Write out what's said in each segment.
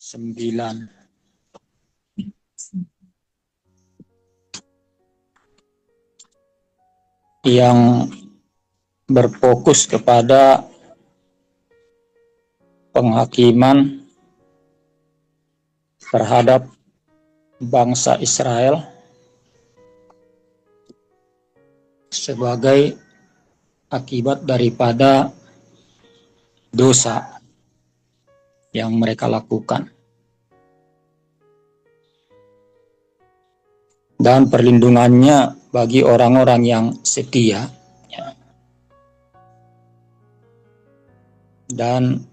9 yang berfokus kepada penghakiman terhadap bangsa Israel sebagai akibat daripada dosa yang mereka lakukan, dan perlindungannya bagi orang-orang yang setia. Dan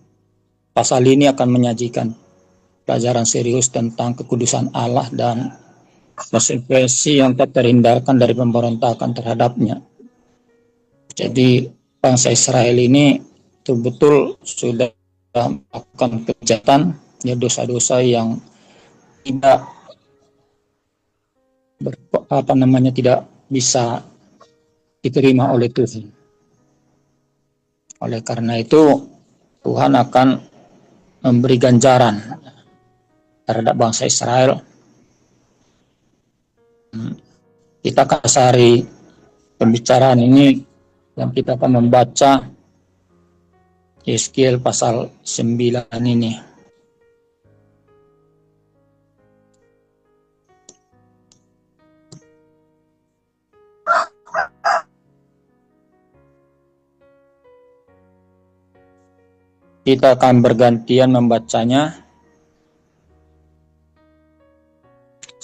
pasal ini akan menyajikan pelajaran serius tentang kekudusan Allah dan konsekuensi yang tak terhindarkan dari pemberontakan terhadapnya. Jadi bangsa Israel ini betul-betul sudah melakukan kejahatan, ya, dosa-dosa yang tidak tidak bisa diterima oleh Tuhan. Oleh karena itu Tuhan akan memberi ganjaran terhadap bangsa Israel. Kita akan kasari pembicaraan ini yang kita akan membaca Yeskiel pasal 9 ini. Kita akan bergantian membacanya.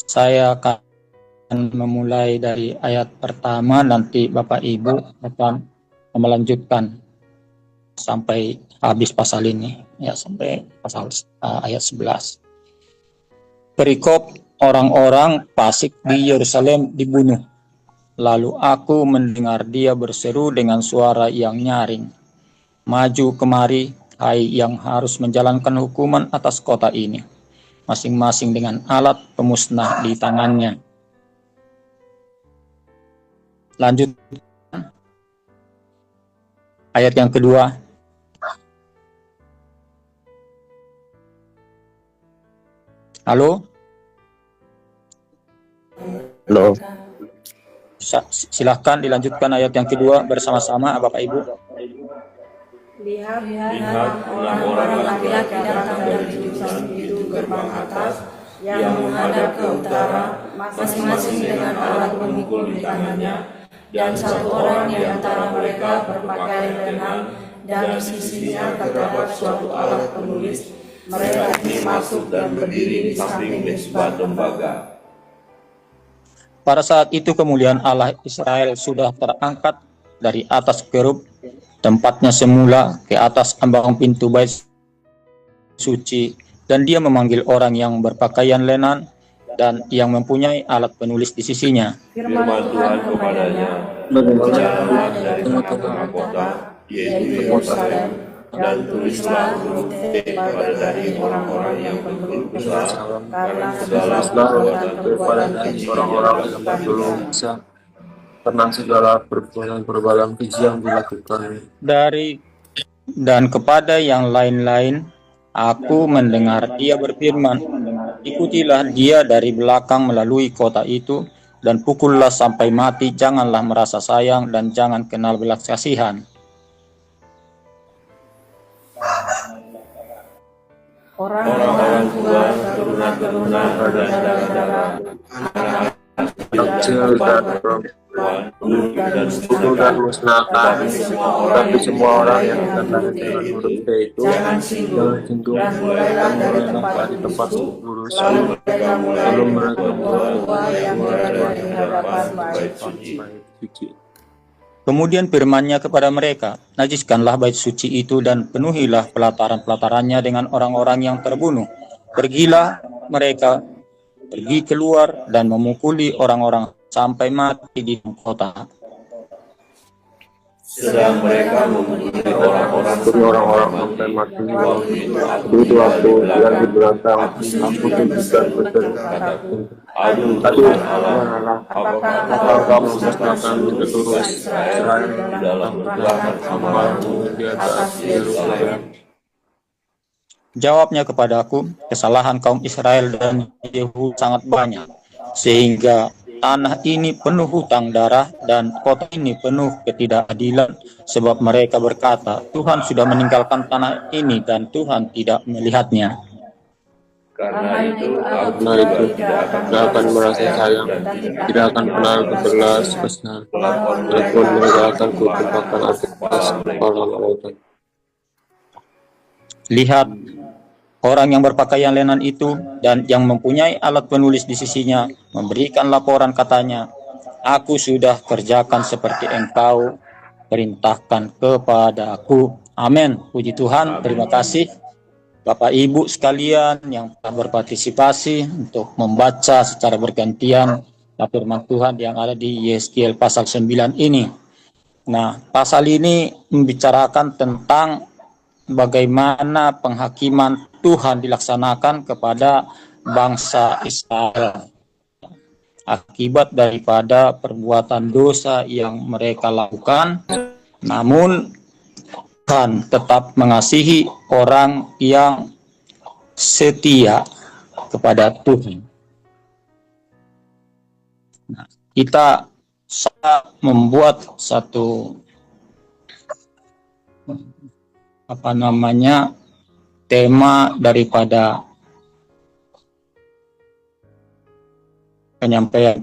Saya akan memulai dari ayat pertama, nanti Bapak Ibu akan melanjutkan sampai habis pasal ini, ya, sampai pasal ayat 11. Perikop orang-orang fasik di Yerusalem dibunuh. Lalu aku mendengar dia berseru dengan suara yang nyaring, "Maju kemari, hai yang harus menjalankan hukuman atas kota ini, masing-masing dengan alat pemusnah di tangannya." Lanjut ayat yang kedua. Halo? Halo. Silahkan dilanjutkan ayat yang kedua bersama-sama Bapak Ibu. Lihat orang-orang laki-laki datang dari pintu gerbang atas yang menghadap ke utara, masing-masing dengan alat pemikul di tangannya, dan satu orang di antara mereka berpakaian lenan, dan di sisinya terdapat suatu alat penulis. Mereka ini masuk dan berdiri di samping mezbah tembaga. Pada saat itu kemuliaan Allah Israel sudah terangkat dari atas kerub tempatnya semula ke atas ambang pintu bait suci, dan dia memanggil orang yang berpakaian lenan dan yang mempunyai alat penulis di sisinya. Firman Tuhan kepadanya, "Berjalanlah dari tengah-tengah kota, yaitu Yerusalem, dan tulislah huruf T pada daging orang-orang yang berkeluh kesah, karena segala perbuatan keji orang-orang yang belum bisa, karena segala perbuatan keji yang dilakukan. Dan kepada yang lain-lain aku mendengar dia berfirman, ikutilah dia dari belakang melalui kota itu, dan pukullah sampai mati, janganlah merasa sayang dan jangan kenal belas kasihan. Orang-orang tua, teruna-teruna, saudara-saudara, kecil dan perempuan, bunuh dan musnahkan. Tapi semua orang yang terkait dengan huruf T itu jangan singgung, dan mulailah dari tempat lurus, lalu mereka membawa yang berada di hadapan bait suci. Kemudian firman-Nya kepada mereka, najiskanlah bait suci itu dan penuhilah pelataran-pelatarannya dengan orang-orang yang terbunuh. Pergilah mereka, pergi keluar dan memukuli orang-orang sampai mati di kota. Sedang mereka memukuli orang-orang sampai mati. Itu waktu yang dibelakang, aku tunjukkan kataku, aduh Allah, apakah memusnahkan keturunan Israel dalam berjalan sama di atas Yerusalem? Jawabnya kepadaku, kesalahan kaum Israel dan Yehudi sangat banyak, sehingga tanah ini penuh hutang darah dan kota ini penuh ketidakadilan, sebab mereka berkata, Tuhan sudah meninggalkan tanah ini dan Tuhan tidak melihatnya. Karena itu aku Karena juga itu tidak akan merasa sayang, dan tidak akan pernah berbelas kasihan, walaupun mereka akan kutumpahkan atas orang-orang itu. Lihat, orang yang berpakaian lenan itu dan yang mempunyai alat penulis di sisinya memberikan laporan, katanya, aku sudah kerjakan seperti engkau perintahkan kepadaku. Amin. Puji Tuhan. Terima kasih Bapak Ibu sekalian yang telah berpartisipasi untuk membaca secara bergantian firman Tuhan yang ada di Yeskiel pasal 9 ini. Nah, pasal ini membicarakan tentang bagaimana penghakiman Tuhan dilaksanakan kepada bangsa Israel akibat daripada perbuatan dosa yang mereka lakukan. Namun Tuhan tetap mengasihi orang yang setia kepada Tuhan. Nah, kita membuat satu tema daripada penyampaian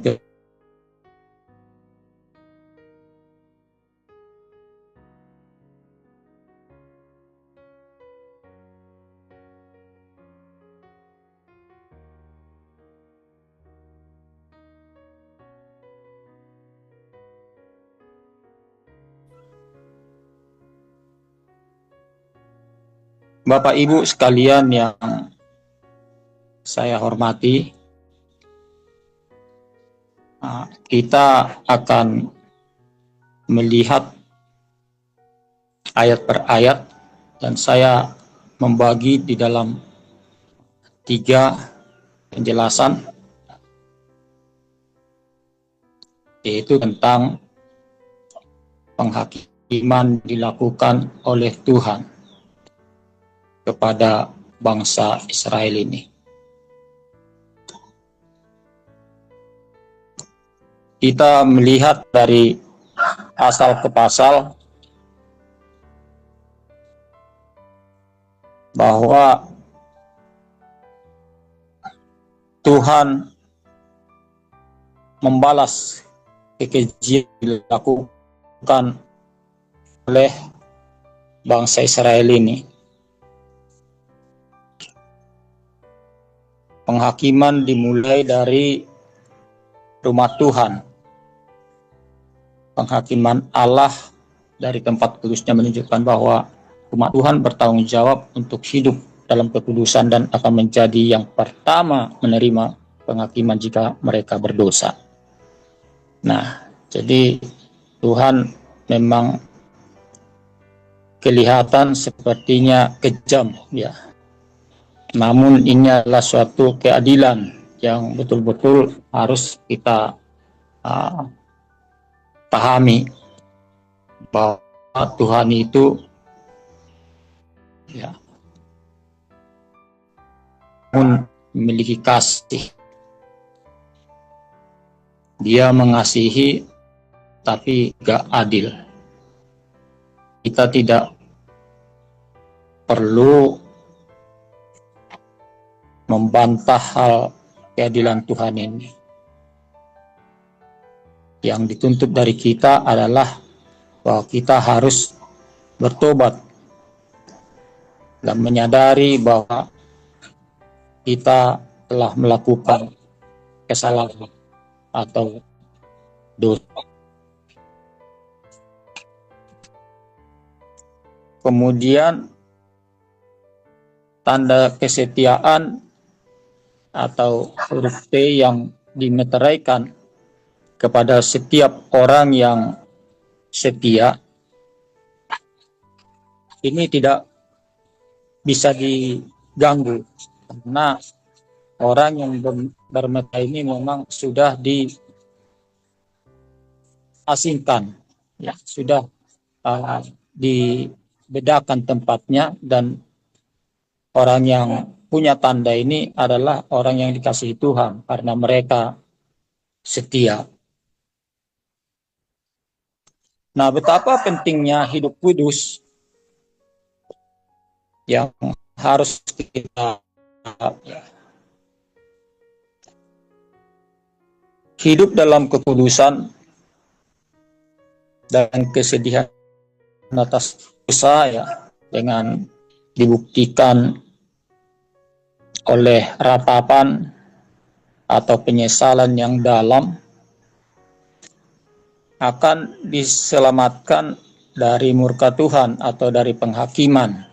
Bapak Ibu sekalian yang saya hormati. Kita akan melihat ayat per ayat dan saya membagi di dalam 3 penjelasan, yaitu tentang penghakiman dilakukan oleh Tuhan kepada bangsa Israel ini. Kita melihat dari pasal ke pasal bahwa Tuhan membalas kekejian yang dilakukan oleh bangsa Israel ini. Penghakiman dimulai dari rumah Tuhan. Penghakiman Allah dari tempat kudusnya menunjukkan bahwa umat Tuhan bertanggung jawab untuk hidup dalam kekudusan dan akan menjadi yang pertama menerima penghakiman jika mereka berdosa. Nah, jadi Tuhan memang kelihatan sepertinya kejam, ya. Namun ini adalah suatu keadilan yang betul-betul harus kita pahami bahwa Tuhan itu ya memiliki kasih. Dia mengasihi tapi gak adil. Kita tidak perlu membantah hal keadilan Tuhan ini. Yang dituntut dari kita adalah bahwa kita harus bertobat dan menyadari bahwa kita telah melakukan kesalahan atau dosa. Kemudian tanda kesetiaan atau huruf T yang dimeteraikan kepada setiap orang yang setia ini tidak bisa diganggu, karena orang yang bermeterai ini memang sudah diasingkan, ya, sudah dibedakan tempatnya dan orang yang punya tanda ini adalah orang yang dikasihi Tuhan karena mereka setia. Nah, betapa pentingnya hidup kudus yang harus kita hidup dalam kekudusan dan kesedihan atas dosa ya, dengan dibuktikan oleh ratapan atau penyesalan yang dalam, akan diselamatkan dari murka Tuhan atau dari penghakiman.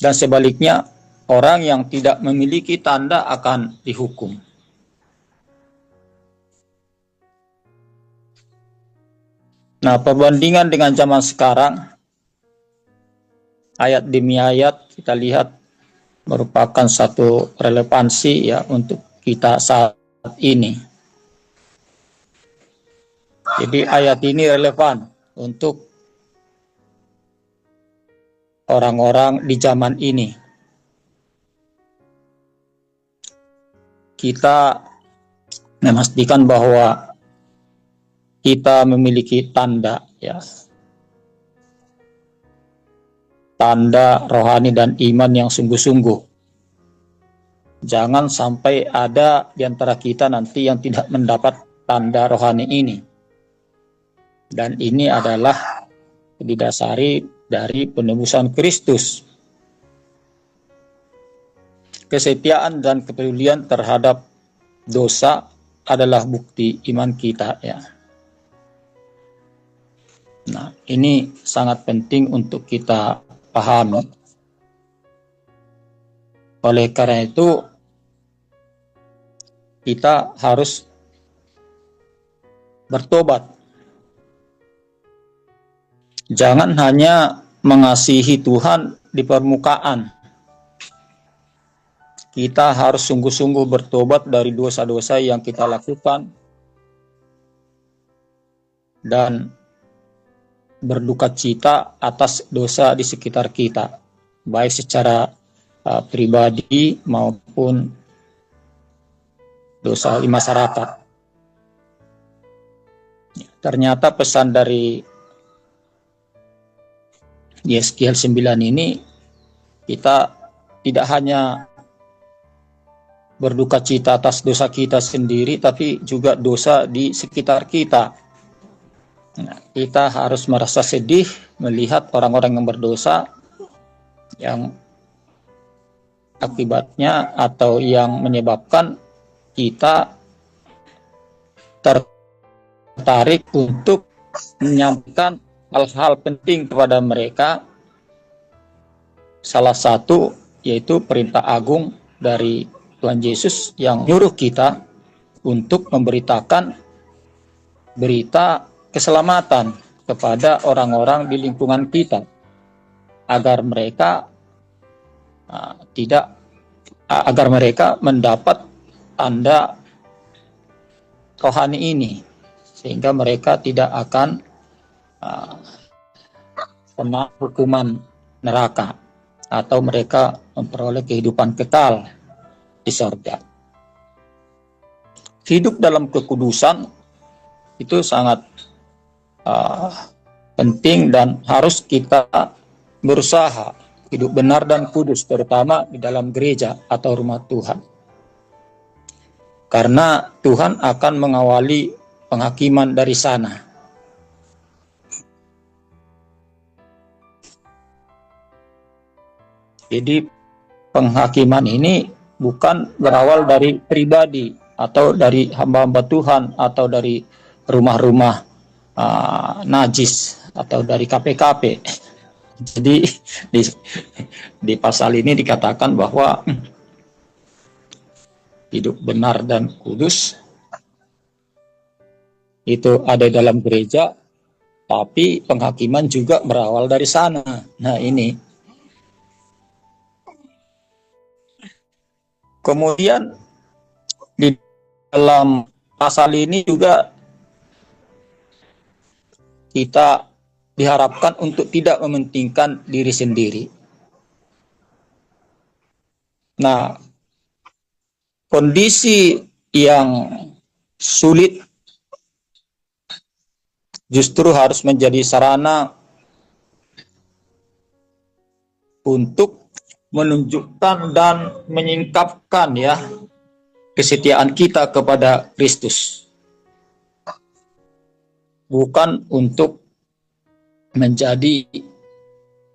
Dan sebaliknya, orang yang tidak memiliki tanda akan dihukum. Nah, perbandingan dengan zaman sekarang, ayat demi ayat kita lihat merupakan satu relevansi ya untuk kita saat ini. Jadi ayat ini relevan untuk orang-orang di zaman ini. Kita memastikan bahwa kita memiliki tanda ya. Tanda rohani dan iman yang sungguh-sungguh. Jangan sampai ada di antara kita nanti yang tidak mendapat tanda rohani ini. Dan ini adalah didasari dari penebusan Kristus. Kesetiaan dan kepedulian terhadap dosa adalah bukti iman kita ya. Nah, ini sangat penting untuk kita pahami. Oleh karena itu, kita harus bertobat. Jangan hanya mengasihi Tuhan di permukaan. Kita harus sungguh-sungguh bertobat dari dosa-dosa yang kita lakukan dan berduka cita atas dosa di sekitar kita, baik secara pribadi maupun dosa di masyarakat. Ternyata pesan dari Yeskiel 9 ini, kita tidak hanya berduka cita atas dosa kita sendiri, tapi juga dosa di sekitar kita. Nah, kita harus merasa sedih melihat orang-orang yang berdosa yang akibatnya atau yang menyebabkan kita tertarik untuk menyampaikan hal-hal penting kepada mereka. Salah satu yaitu perintah agung dari Tuhan Yesus yang nyuruh kita untuk memberitakan berita keselamatan kepada orang-orang di lingkungan kita, agar mereka agar mereka mendapat tanda rohani ini, sehingga mereka tidak akan kena hukuman neraka atau mereka memperoleh kehidupan kekal di surga. Hidup dalam kekudusan itu sangat penting dan harus kita berusaha hidup benar dan kudus, terutama di dalam gereja atau rumah Tuhan. Karena Tuhan akan mengawali penghakiman dari sana. Jadi penghakiman ini bukan berawal dari pribadi atau dari hamba-hamba Tuhan atau dari rumah-rumah najis atau dari KPKP. Jadi di pasal ini dikatakan bahwa hidup benar dan kudus itu ada dalam gereja, tapi penghakiman juga berawal dari sana. Nah, ini. Kemudian di dalam pasal ini juga kita diharapkan untuk tidak mementingkan diri sendiri. Nah, kondisi yang sulit justru harus menjadi sarana untuk menunjukkan dan menyingkapkan ya kesetiaan kita kepada Kristus, bukan untuk menjadi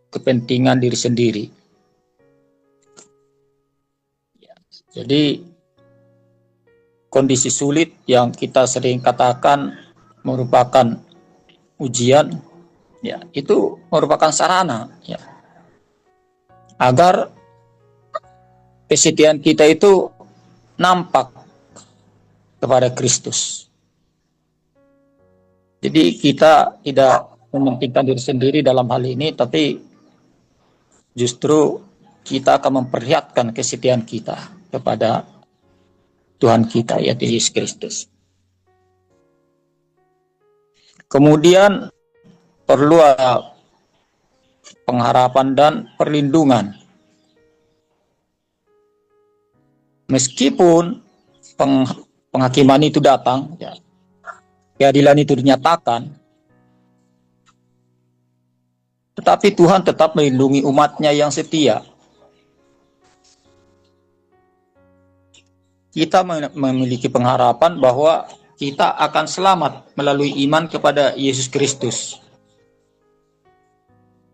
kepentingan diri sendiri. Jadi kondisi sulit yang kita sering katakan merupakan ujian, ya itu merupakan sarana ya agar kesetiaan kita itu nampak kepada Kristus. Jadi kita tidak mementingkan diri sendiri dalam hal ini, tapi justru kita akan memperlihatkan kesetiaan kita kepada Tuhan kita, yaitu Yesus Kristus. Kemudian perlu ada pengharapan dan perlindungan. Meskipun penghakiman itu datang, ya, keadilan itu dinyatakan, tetapi Tuhan tetap melindungi umatnya yang setia. Kita memiliki pengharapan bahwa kita akan selamat melalui iman kepada Yesus Kristus,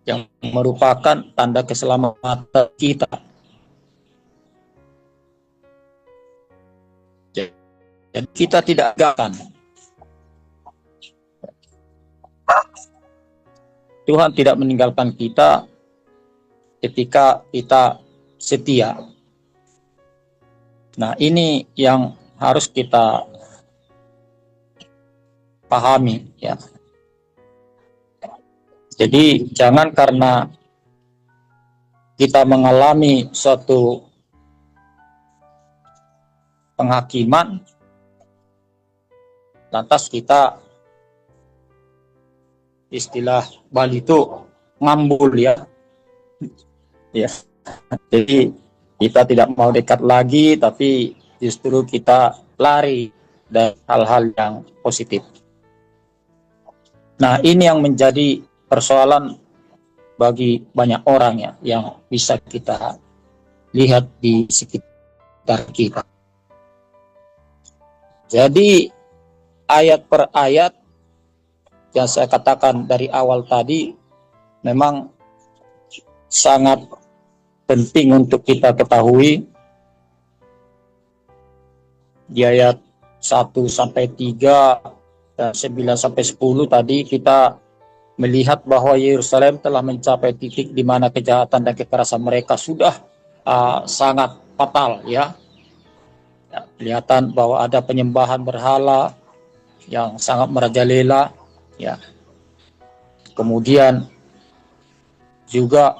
yang merupakan tanda keselamatan kita. Dan kita tidak gagal. Tuhan tidak meninggalkan kita ketika kita setia. Nah, ini yang harus kita pahami ya. Jadi jangan karena kita mengalami suatu penghakiman lantas kita, istilah Bali itu ngambul ya. Ya. Jadi kita tidak mau dekat lagi, tapi justru kita lari dari hal-hal yang positif. Nah, ini yang menjadi persoalan bagi banyak orang ya, yang bisa kita lihat di sekitar kita. Jadi ayat per ayat yang saya katakan dari awal tadi memang sangat penting untuk kita ketahui. Di ayat 1 sampai 3 dan 9 sampai 10 tadi kita melihat bahwa Yerusalem telah mencapai titik di mana kejahatan dan kekerasan mereka sudah sangat fatal ya. Kelihatan bahwa ada penyembahan berhala yang sangat merajalela ya. Kemudian juga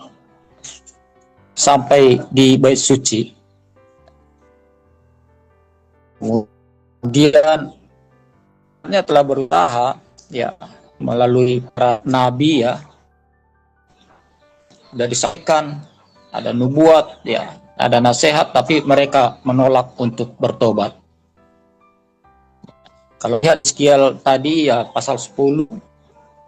sampai di bait suci. Kemudian telah berusaha ya melalui para nabi ya, sudah disampaikan ada nubuat ya, ada nasihat, tapi mereka menolak untuk bertobat. Kalau lihat Hizkiel tadi ya pasal 9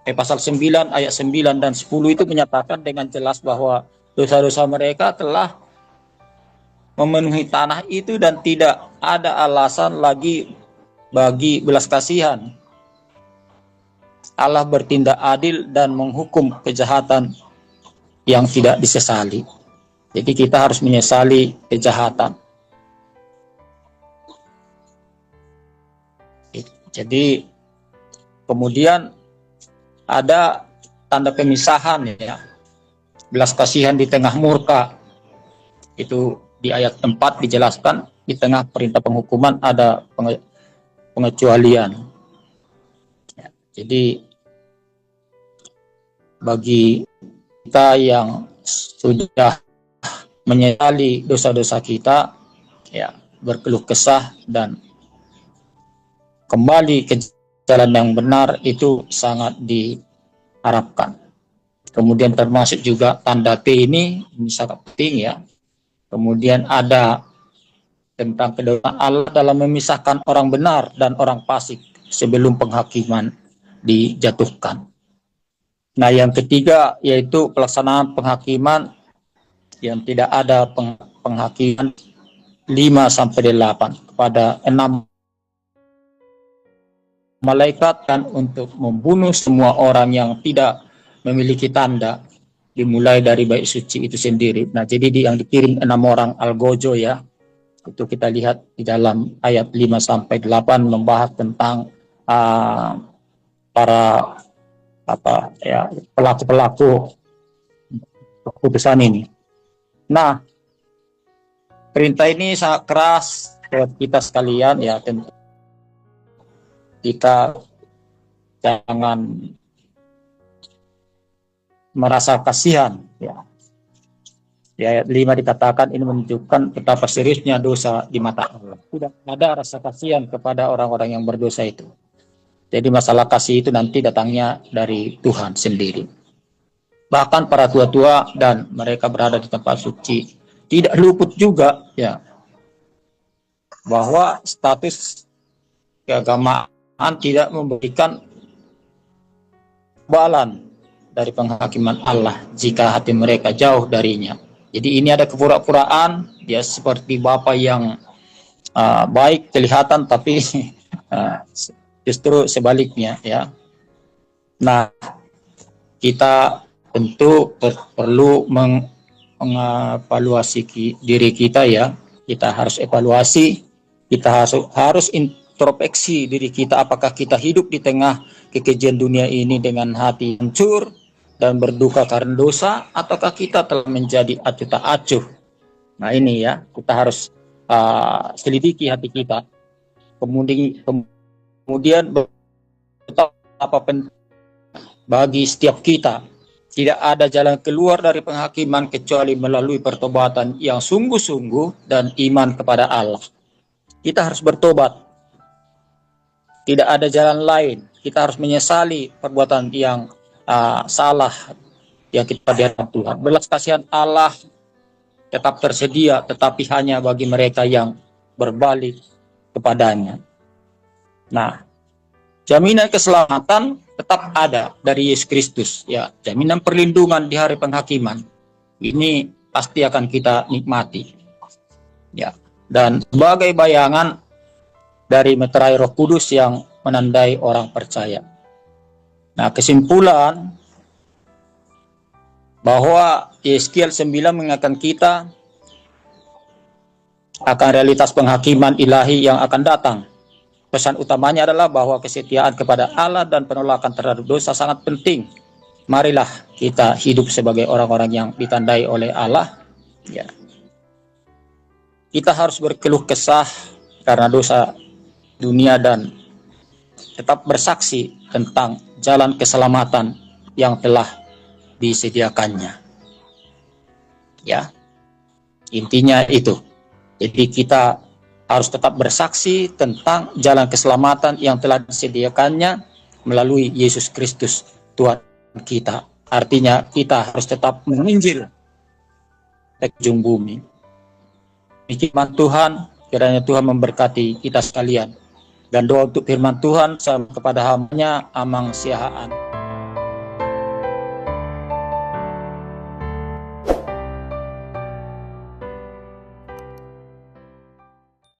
ayat 9 dan 10 itu menyatakan dengan jelas bahwa dosa-dosa mereka telah memenuhi tanah itu dan tidak ada alasan lagi bagi belas kasihan. Allah bertindak adil dan menghukum kejahatan yang tidak disesali. Jadi kita harus menyesali kejahatan. Jadi kemudian ada tanda pemisahan ya, belas kasihan di tengah murka. Itu di ayat 4 dijelaskan, di tengah perintah penghukuman ada pengecualian. Ya, jadi bagi kita yang sudah menyesali dosa-dosa kita, ya berkeluh kesah dan kembali ke jalan yang benar itu sangat diharapkan. Kemudian termasuk juga tanda P ini sangat penting ya. Kemudian ada tentang kedaulatan Allah dalam memisahkan orang benar dan orang fasik sebelum penghakiman dijatuhkan. Nah, yang ketiga yaitu pelaksanaan penghakiman yang tidak ada penghakiman 5-8 kepada 6 malaikat kan untuk membunuh semua orang yang tidak memiliki tanda, dimulai dari bait suci itu sendiri. Nah, jadi yang dikirim 6 orang algojo ya, itu kita lihat di dalam ayat 5-8 membahas tentang para pelaku-pelaku keputusan ini. Nah, perintah ini sangat keras buat kita sekalian ya, tentu kita jangan merasa kasihan ya. Di ayat 5 dikatakan ini menunjukkan betapa seriusnya dosa di mata Allah. Tidak ada rasa kasihan kepada orang-orang yang berdosa itu. Jadi masalah kasih itu nanti datangnya dari Tuhan sendiri. Bahkan para tua-tua dan mereka berada di tempat suci tidak luput juga ya, bahwa status keagamaan tidak memberikan balan dari penghakiman Allah jika hati mereka jauh darinya. Jadi ini ada kepura-puraan, dia seperti Bapa yang baik kelihatan, tapi justru sebaliknya ya. Nah, kita tentu perlu mengevaluasi diri kita ya. Kita harus evaluasi, kita harus introspeksi diri kita, apakah kita hidup di tengah kekejian dunia ini dengan hati hancur dan berduka karena dosa, ataukah kita telah menjadi acuh tak acuh. Nah ini ya, kita harus selidiki hati kita. Kemudian betapa penting bagi setiap kita, tidak ada jalan keluar dari penghakiman kecuali melalui pertobatan yang sungguh-sungguh dan iman kepada Allah. Kita harus bertobat. Tidak ada jalan lain. Kita harus menyesali perbuatan yang salah yang kita di hadapan Tuhan. Belas kasihan Allah tetap tersedia, tetapi hanya bagi mereka yang berbalik kepadanya. Nah, jaminan keselamatan tetap ada dari Yesus Kristus ya, jaminan perlindungan di hari penghakiman ini pasti akan kita nikmati ya, dan sebagai bayangan dari meterai Roh Kudus yang menandai orang percaya. Nah, kesimpulan bahwa Yeskiel 9 mengingatkan kita akan realitas penghakiman ilahi yang akan datang. Pesan utamanya adalah bahwa kesetiaan kepada Allah dan penolakan terhadap dosa sangat penting. Marilah kita hidup sebagai orang-orang yang ditandai oleh Allah. Ya. Kita harus berkeluh kesah karena dosa dunia dan tetap bersaksi tentang jalan keselamatan yang telah disediakannya. Ya, intinya itu. Jadi kita harus tetap bersaksi tentang jalan keselamatan yang telah disediakannya melalui Yesus Kristus Tuhan kita. Artinya kita harus tetap menginjil ke ujung bumi. Firman Tuhan, kiranya Tuhan memberkati kita sekalian. Dan doa untuk firman Tuhan kepada hamba-Nya Amang Siahaan.